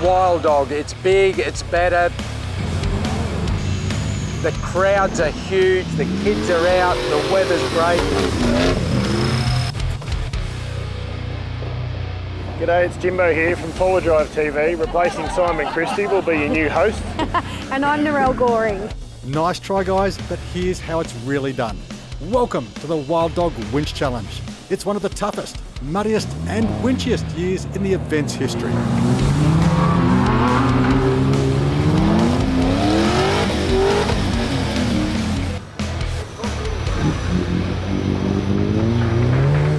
Wild Dog. It's big, it's better. The crowds are huge, the kids are out, the weather's great. G'day, it's Jimbo here from Forward Drive TV. Replacing Simon Christie will be your new host. And I'm Narelle Goring. Nice try, guys, but here's how it's really done. Welcome to the Wild Dog Winch Challenge. It's one of the toughest, muddiest and winchiest years in the event's history.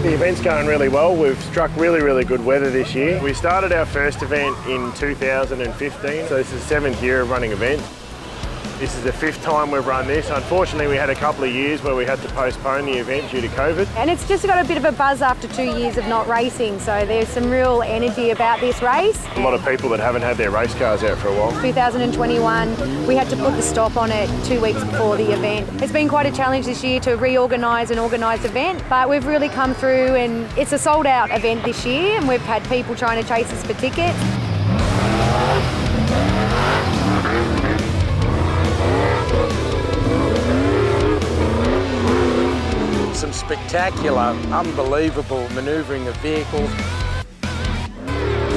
The event's going really well. We've struck really good weather this year. We started our first event in 2015, so this is the 7th year of running events. This is the 5th time we've run this. Unfortunately, we had a couple of years where we had to postpone the event due to COVID. And it's just got a bit of a buzz after 2 years of not racing, so there's some real energy about this race. A lot of people that haven't had their race cars out for a while. 2021, we had to put the stop on it 2 weeks before the event. It's been quite a challenge this year to reorganise an organised event, but we've really come through, and it's a sold out event this year, and we've had people trying to chase us for tickets. Some spectacular, unbelievable manoeuvring of vehicles.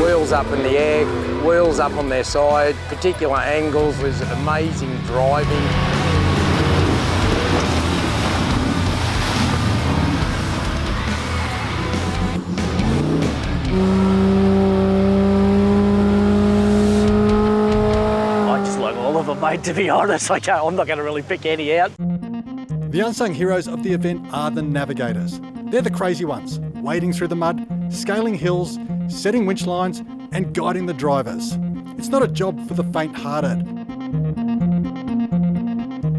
Wheels up in the air, wheels up on their side, particular angles, there's amazing driving. I just like all of them, mate, to be honest. I'm not going to really pick any out. The unsung heroes of the event are the navigators. They're the crazy ones, wading through the mud, scaling hills, setting winch lines, and guiding the drivers. It's not a job for the faint-hearted.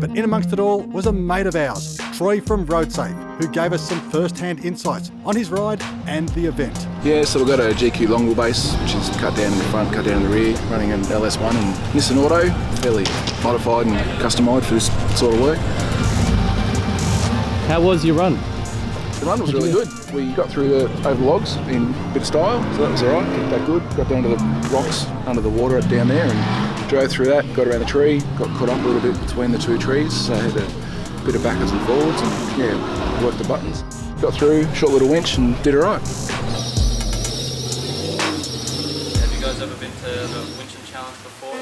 But in amongst it all was a mate of ours, Troy from RoadSafe, who gave us some first-hand insights on his ride and the event. Yeah, so we've got a GQ long wheelbase, which is cut down in the front, cut down in the rear, running an LS1 and Nissan Auto, fairly modified and customised for this sort of work. How was your run? The run was really good. We got through over the logs in a bit of style, so that was all right, kept that good. Got down to the rocks under the water down there and drove through that, got around the tree, got caught up a little bit between the two trees, so I had a bit of backwards and forwards and yeah, worked the buttons. Got through, short little winch and did all right. Have you guys ever been to the winching challenge before?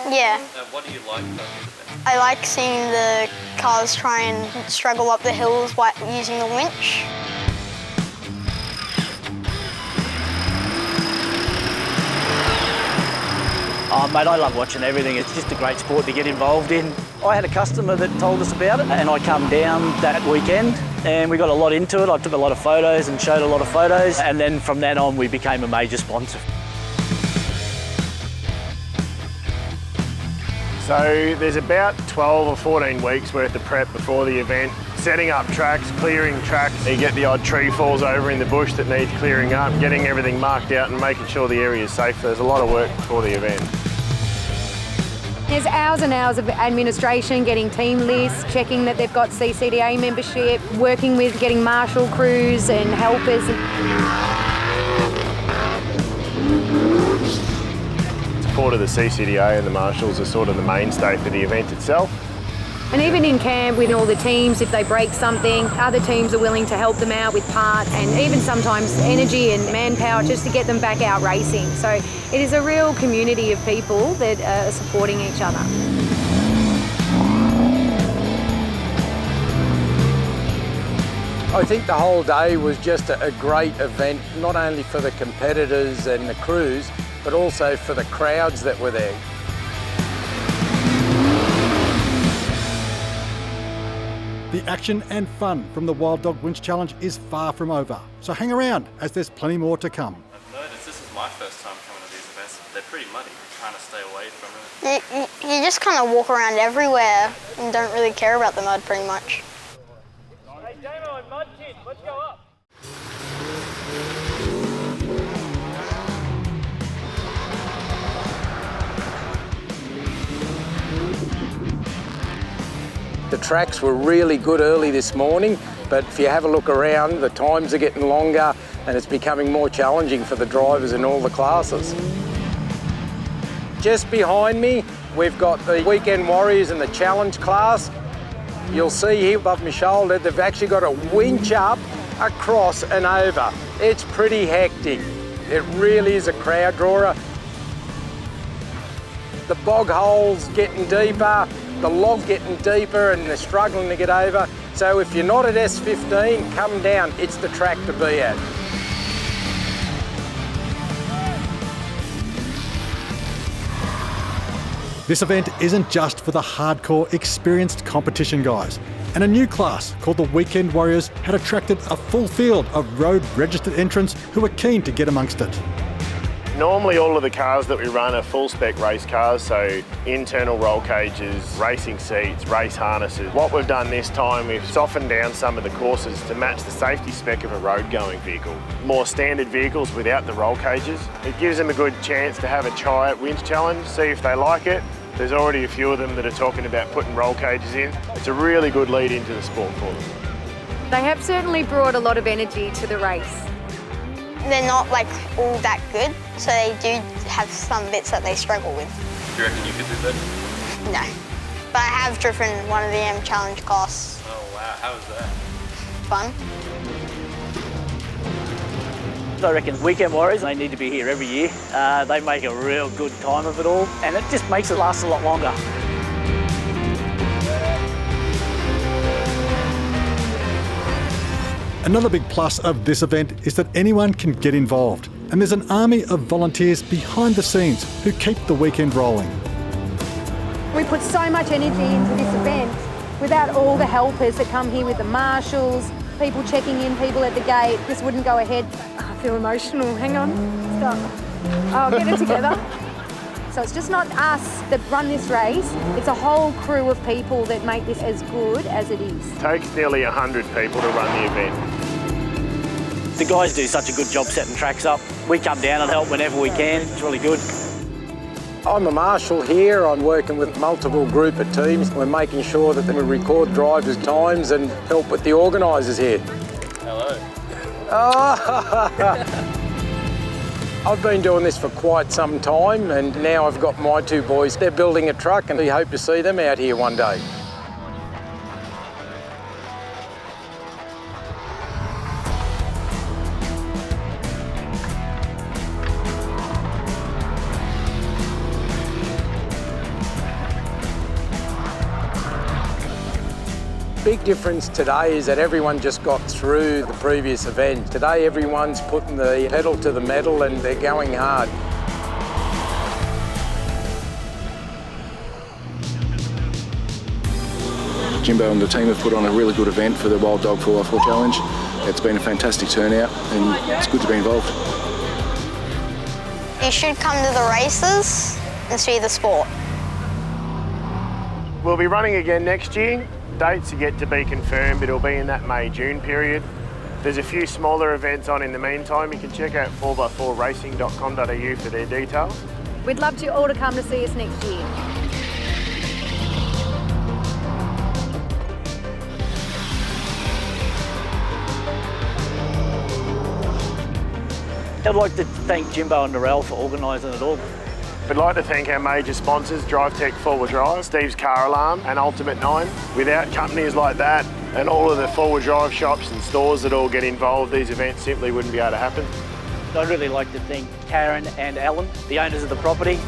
Yeah. What do you like about the event? I like seeing the cars try and struggle up the hills while using the winch. Oh, mate, I love watching everything. It's just a great sport to get involved in. I had a customer that told us about it, and I come down that weekend, and we got a lot into it. I took a lot of photos and showed a lot of photos, and then from then on, we became a major sponsor. So there's about 12 or 14 weeks worth of prep before the event. Setting up tracks, clearing tracks. You get the odd tree falls over in the bush that needs clearing up, getting everything marked out and making sure the area is safe. There's a lot of work before the event. There's hours and hours of administration, getting team lists, checking that they've got CCDA membership, working with getting marshal crews and helpers. Support of the CCDA and the marshals are sort of the mainstay for the event itself. And even in camp with all the teams, if they break something, other teams are willing to help them out with parts and even sometimes energy and manpower just to get them back out racing. So it is a real community of people that are supporting each other. I think the whole day was just a great event, not only for the competitors and the crews, but also for the crowds that were there. The action and fun from the Wild Dog Winch Challenge is far from over, so hang around as there's plenty more to come. I've noticed this is my first time coming to these events. They're pretty muddy. I'm trying to stay away from it. You just kind of walk around everywhere and don't really care about the mud pretty much. Hey, Damo and Mud Kid, let's go up. The tracks were really good early this morning, but if you have a look around, the times are getting longer and it's becoming more challenging for the drivers in all the classes. Just behind me, we've got the Weekend Warriors in the challenge class. You'll see here above my shoulder, they've actually got a winch up, across and over. It's pretty hectic. It really is a crowd drawer. The bog hole's getting deeper, the log getting deeper, and they're struggling to get over. So if you're not at S15, come down. It's the track to be at. This event isn't just for the hardcore, experienced competition guys. And a new class called the Weekend Warriors had attracted a full field of road-registered entrants who were keen to get amongst it. Normally all of the cars that we run are full spec race cars, so internal roll cages, racing seats, race harnesses. What we've done this time, we've softened down some of the courses to match the safety spec of a road going vehicle. More standard vehicles without the roll cages. It gives them a good chance to have a try at winch challenge, see if they like it. There's already a few of them that are talking about putting roll cages in. It's a really good lead into the sport for them. They have certainly brought a lot of energy to the race. They're not like all that good, so they do have some bits that they struggle with. Do you reckon you could do that? No. But I have driven one of the M challenge class. Oh wow, how was that? Fun. I reckon Weekend Warriors, they need to be here every year. They make a real good time of it all, and it just makes it last a lot longer. Another big plus of this event is that anyone can get involved, and there's an army of volunteers behind the scenes who keep the weekend rolling. We put so much energy into this event without all the helpers that come here with the marshals, people checking in, people at the gate. This wouldn't go ahead. I feel emotional. Hang on. Stop. Oh, get it together. So it's just not us that run this race, it's a whole crew of people that make this as good as it is. It takes nearly 100 people to run the event. The guys do such a good job setting tracks up. We come down and help whenever we can. It's really good. I'm a marshal here. I'm working with multiple group of teams. We're making sure that we record drivers' times and help with the organisers here. Hello. Oh. I've been doing this for quite some time, and now I've got my two boys. They're building a truck, and we hope to see them out here one day. Big difference today is that everyone just got through the previous event. Today everyone's putting the pedal to the metal and they're going hard. Jimbo and the team have put on a really good event for the Wild Dog 4x4 Challenge. It's been a fantastic turnout and it's good to be involved. You should come to the races and see the sport. We'll be running again next year. Dates are yet to be confirmed. It'll be in that May-June period. There's a few smaller events on in the meantime. You can check out 4x4racing.com.au for their details. We'd love you all to come to see us next year. I'd like to thank Jimbo and Narelle for organising it all. We'd like to thank our major sponsors, Drivetech Forward Drive, Steve's Car Alarm and Ultimate 9. Without companies like that and all of the forward drive shops and stores that all get involved, these events simply wouldn't be able to happen. I'd really like to thank Karen and Alan, the owners of the property.